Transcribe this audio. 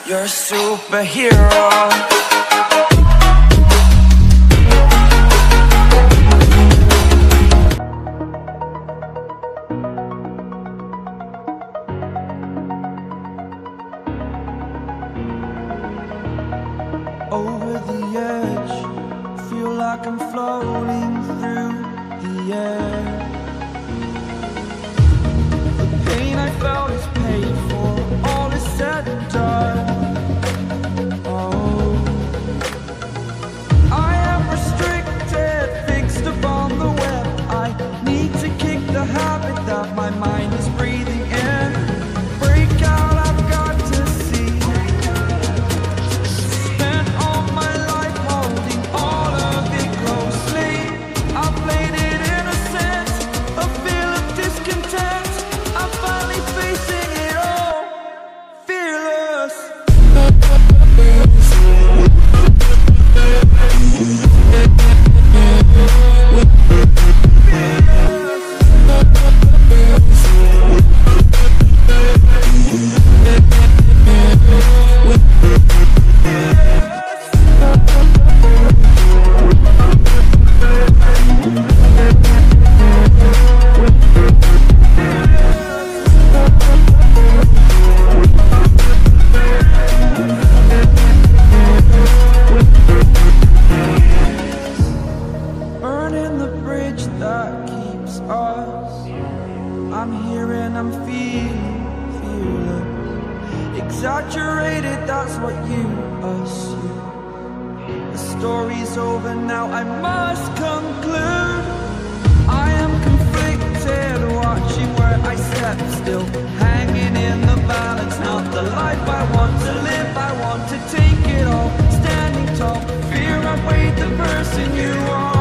You're a superhero. Over the edge, feel like I'm floating through the air. The pain I felt is paid for, all is said and done. Oh, I am restricted, fixed upon the web. I need to kick the habit that my mind is breathing in. Break out, I've got to see. Spent all my life holding all of it closely. I played it innocent, a feel of discontent. I'm finally facing it all, fearless. Burning the bridge that keeps us. I'm here and I'm feeling fearless. Exaggerated, that's what you assume. The story's over now, I must conclude. I am conflicted, watching where I step still, hanging in the balance. Not the life I want to live, I want to take it all. Standing tall, fear I weighed the person you are.